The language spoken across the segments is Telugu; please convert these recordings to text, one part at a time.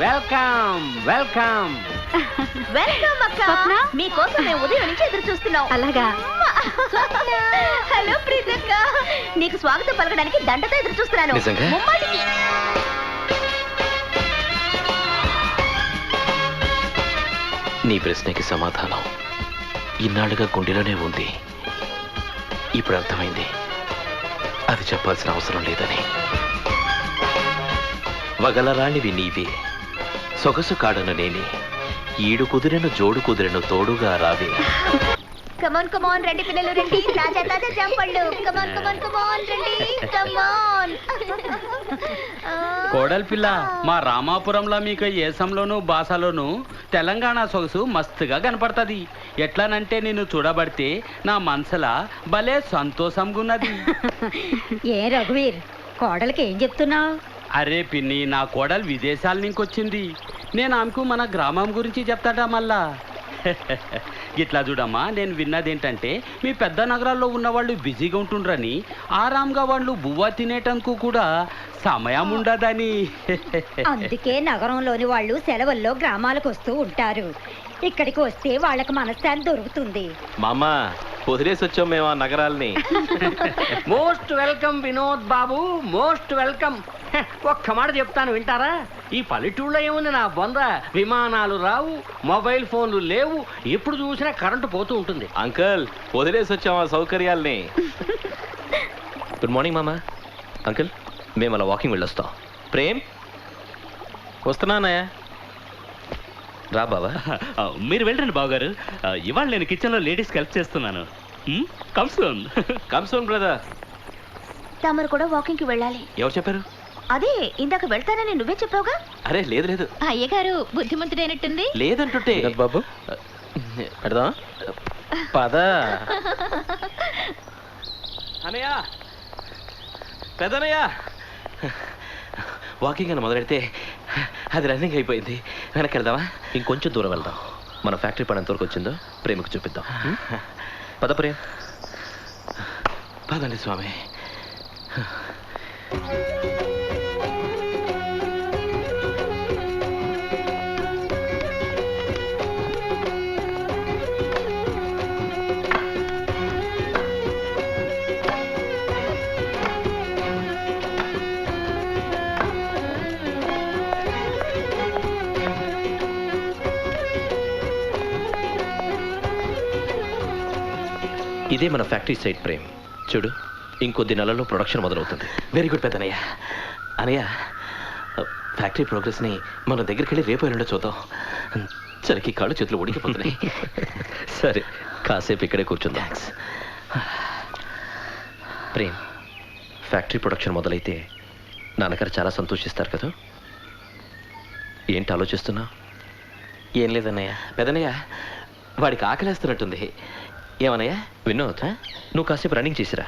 వెల్కమ్ వెల్కమ్ వెల్కమ్ అక్క. మీకోసం మేము ఉదయం నుంచి ఎదురు చూస్తున్నాం. అలాగా? హలో ప్రీతక్క, నీకు స్వాగతం పలకడానికి దండతో ఎదురు చూస్తున్నాను. నిజంగా? ముమ్మాటికి. నీ ప్రశ్నకి సమాధానం ఇన్నాళ్ళుగా గుండెలోనే ఉంది. ఇప్పుడు అర్థమైంది, అది చెప్పాల్సిన అవసరం లేదని. వగలరాణివి నీవే, సొగసు కాడను నేనే, ఈడు కుదిరెను జోడు కుదిరెను తోడుగా రావే. కమాన్ కమాన్ రండి పిల్లలు రండి, తాజా తాజా జాంపళ్ళు. కమాన్ కమాన్ కమాన్ రండి, కమాన్. కోడల్ పిల్ల, మా రామాపురంలో మీకు ఏసంలోను బాసలోను తెలంగాణ సొగసు మస్తుగా కనపడుతుంది. ఎట్లానంటే నేను చూడబడితే నా మనసులా భలే సంతోషంగా ఉన్నది. ఏ రఘువీర్, కోడలికి ఏం చెప్తున్నావు? అరే పిన్ని, నా కోడలు విదేశాల నుంచి వచ్చింది. నేను ఆమెకు మన గ్రామం గురించి చెప్తాడా మళ్ళా. ఇట్లా చూడమ్మా, నేను విన్నదేంటంటే మీ పెద్ద నగరాల్లో ఉన్న వాళ్ళు బిజీగా ఉంటుండ్రని, ఆరాంగా వాళ్ళు బువ్వ తినేటందుకు కూడా సమయం ఉండదని. అందుకే నగరంలోని వాళ్ళు సెలవుల్లో గ్రామాలకు వస్తూ ఉంటారు. ఇక్కడికి వస్తే వాళ్ళకి మనశ్శాంతి దొరుకుతుంది. మామ, వదిలేసి వచ్చాం మేము ఆ నగరాల్ని. మోస్ట్ వెల్కమ్ వినోద్ బాబు, మోస్ట్ వెల్కమ్. ఒక్క మాట చెప్తాను, వింటారా? ఈ పల్లెటూళ్ళలో ఏముంది నా బొంద? విమానాలు రావు, మొబైల్ ఫోన్లు లేవు, ఎప్పుడు చూసినా కరెంటు పోతూ ఉంటుంది. అంకల్, వదిలేసి వచ్చాం ఆ సౌకర్యాల్ని. గుడ్ మార్నింగ్ మామా. అంకుల్, మేము అలా వాకింగ్ వెళ్ళొస్తాం. ప్రేమ్, వస్తున్నానయ్యా. రా బావా. మీరు వెళ్ళండి బావగారు, ఇవాళ నేను కిచెన్లో లేడీస్కి హెల్ప్ చేస్తున్నాను. కమ్సోన్ కమ్సోన్ బ్రదర్. తమరు కూడా వాకింగ్ కి వెళ్ళాలి. ఎవరు చెప్పారు? అదే ఇందాక వెళ్తానని నువ్వే చెప్పావుగా. అరే లేదు లేదు, అయ్యగారు బుద్ధిమంతుడైనట్టుంది. లేదంటుంటే. బాబు పెడదాం. పద అనయ్య, పెద్దనయ్య. వాకింగ్ అని మొదలెడితే అది రన్నింగ్ అయిపోయింది. వెనక్కి వెళ్దామా? ఇంకొంచెం దూరం వెళ్దాం. మన ఫ్యాక్టరీ పని ఎంతవరకు వచ్చిందో ప్రేమకు చూపిద్దాం. పద ప్రేమ్. పదండి స్వామి. ఇదే మన ఫ్యాక్టరీ సైట్ ప్రేమ్. చూడు, ఇంకొద్ది నెలల్లో ప్రొడక్షన్ మొదలవుతుంది. వెరీ గుడ్ పెద్దనయ్య. అనయ్య, ఫ్యాక్టరీ ప్రోగ్రెస్ని మన దగ్గరికి వెళ్ళి రేపు ఎల్లుండో చూద్దాం. చలికి కాళ్ళు చేతులు ఉడికిపోతున్నాయి. సరే, కాసేపు ఇక్కడే కూర్చుందాం. ప్రేమ్, ఫ్యాక్టరీ ప్రొడక్షన్ మొదలైతే నాన్నగారు చాలా సంతోషిస్తారు కదా. ఏంటి ఆలోచిస్తున్నా? ఏం లేదన్నయ్య. పెద్దనయ్య, వాడికి ఆకలేస్తున్నట్టుంది. ఏమన్నయ్య? వినోద్, నువ్వు కాసేపు రన్నింగ్ చేసిరా,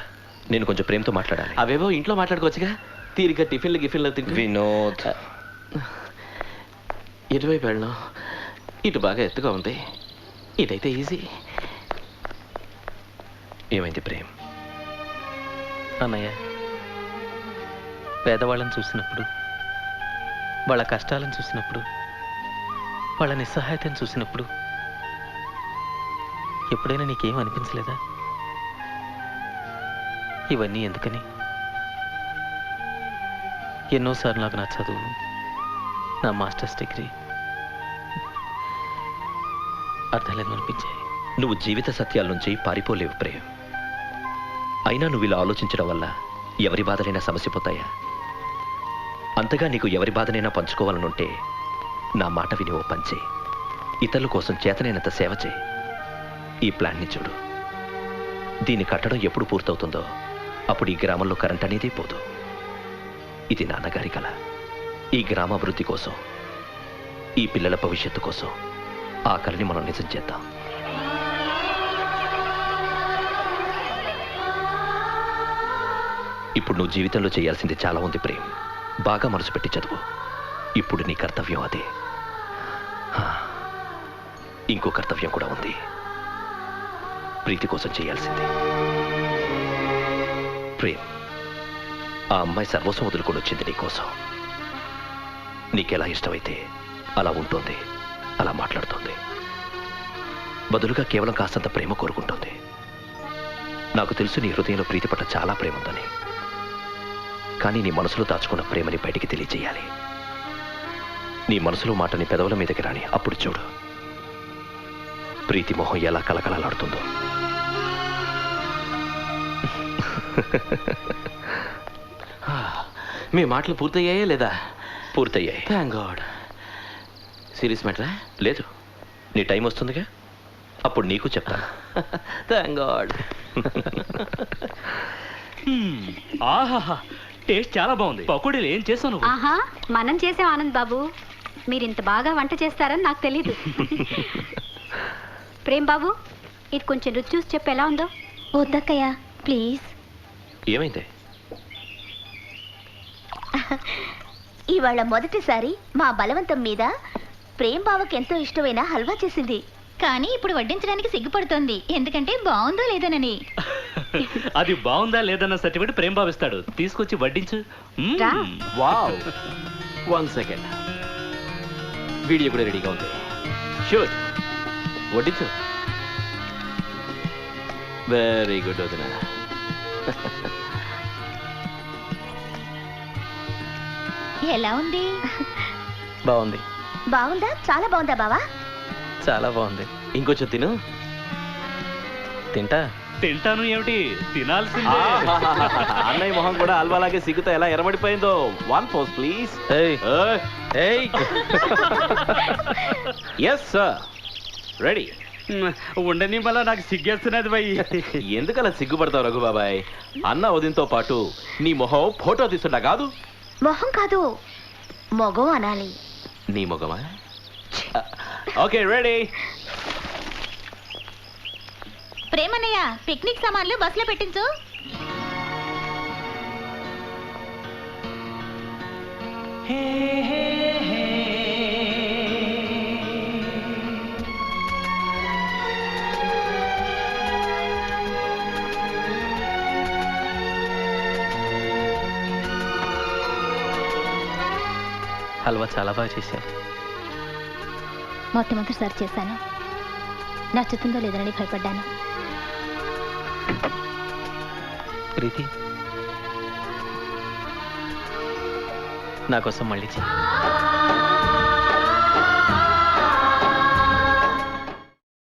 నేను కొంచెం ప్రేమతో మాట్లాడాలి. అవేవో ఇంట్లో మాట్లాడుకోవచ్చుగా, తీరిక టిఫిన్లు గిఫిన్లు తింటూ. వినోద్, ఎటువైపు వెళ్ళను? ఇటు బాగా ఎత్తుగా ఉంది, ఇదైతే ఈజీ. ఏమైంది ప్రేమ్? అన్నయ్య, పేదవాళ్ళని చూసినప్పుడు, వాళ్ళ కష్టాలను చూసినప్పుడు, వాళ్ళ నిస్సహాయతను చూసినప్పుడు ఎప్పుడైనా నీకేం అనిపించలేదా? ఇవన్నీ ఎందుకని? ఎన్నోసార్లు నాకు నా చదువు, నా మాస్టర్స్ డిగ్రీ అర్థాలేమో అనిపించాయి. నువ్వు జీవిత సత్యాల నుంచి పారిపోలేవు ప్రేమ్. అయినా నువ్వు ఇలా ఆలోచించడం వల్ల ఎవరి బాధలైనా సమసిపోతాయా? అంతగా నీకు ఎవరి బాధనైనా పంచుకోవాలనుంటే నా మాట విని ఓ పని చేయి. ఇతరుల కోసం చేతనైనంత సేవ చేయి. ఈ ప్లాన్ని చూడు. దీన్ని కట్టడం ఎప్పుడు పూర్తవుతుందో అప్పుడు ఈ గ్రామంలో కరెంట్ అనేది పోదు. ఇది నాన్నగారి కల. ఈ గ్రామాభివృద్ధి కోసం, ఈ పిల్లల భవిష్యత్తు కోసం ఆ కలని మనం నిజం చేద్దాం. ఇప్పుడు నువ్వు జీవితంలో చేయాల్సింది చాలా ఉంది ప్రేమ్. బాగా మనసు పెట్టి చదువు. ఇప్పుడు నీ కర్తవ్యం అదే. ఇంకో కర్తవ్యం కూడా ఉంది. ప్రీతి కోసం చేయాల్సింది. ప్రేమ్, ఆ అమ్మాయి సర్వస్వం వదులుకొని వచ్చింది నీ కోసం. నీకెలా ఇష్టమైతే అలా ఉంటుంది, అలా మాట్లాడుతుంది. బదులుగా కేవలం కాస్తంత ప్రేమ కోరుకుంటుంది. నాకు తెలుసు నీ హృదయంలో ప్రీతి పట్ల చాలా ప్రేమ ఉందని. కానీ నీ మనసులో దాచుకున్న ప్రేమని బయటికి తెలియజేయాలి. నీ మనసులో మాటని పెదవుల మీదకి రాని, అప్పుడు చూడు ప్రీతి మొహం ఎలా కలకలలాడుతుందో. మీ మాటలు పూర్తయ్యాయా లేదా? పూర్తయ్యాయి. Thank God. సీరియస్ మ్యాటరా? లేదు, నీ టైం వస్తుందిగా, అప్పుడు నీకు చెప్తాను. Thank God. ఆహాహా, టేస్ట్ చాలా బాగుంది. పకోడీలు ఏం చేసావు నువ్వు? ఆహా, మనం చేసాం ఆనంద్ బాబు. మీరు ఇంత బాగా వంట చేస్తారని నాకు తెలీదు. ప్రేమ్ బాబు, ఇది కొంచెం రుచి చూసి చెప్పు ఎలా ఉందో. వద్దక్కయ్య ప్లీజ్. ఏమైంది? ఇవాళ మొదటిసారి మా బలవంతం మీద ప్రేమ్ బావకి ఎంతో ఇష్టమైన హల్వా చేసింది. కానీ ఇప్పుడు వడ్డించడానికి సిగ్గుపడుతోంది, ఎందుకంటే బాగుందో లేదోనని. అది బాగుందా లేదన్న సర్టిఫికేట్ ప్రేమ్ బాబు ఇస్తాడు, తీసుకొచ్చి వడ్డించు. రా. Wow, 1 second. వీడియో కూడా రెడీగా ఉంది. షూట్, వడ్డించు. వెరీ గుడ్ వదిన. ఎలా ఉంది? బాగుంది. బాగుందా? చాలా బాగుందా బావా? చాలా బాగుంది. ఇంకొంచెం తిను. తింటా. తింటాను ఏమిటి, తినాల్సిందే. అన్నయ్య మొహం కూడా అల్వాలాగే సిగ్గుతో ఎలా ఎరమడిపోయిందో. 1 post please. Yes sir, ready. ఉండని వల్ల నాకు సిగ్గేస్తున్నది భయ్. ఎందుకలా సిగ్గుపడతావు రఘుబాబాయ్? అన్న వదినతో పాటు నీ మొహం ఫోటో తీసుంటా కాదు. మొహం కాదు, మొగం అనాలి. నీ మొగమా? Okay, ready. ప్రేమన్నయ్య, పిక్నిక్ సామాన్లు బస్సులో పెట్టించు. హల్వా చాలా బాగా చేశావు. మొట్టమొదటిసారి చేశాను, నచ్చుతుందో లేదని భయపడ్డాను. ప్రీతి, నా కోసం మళ్ళీ చెయ్యి.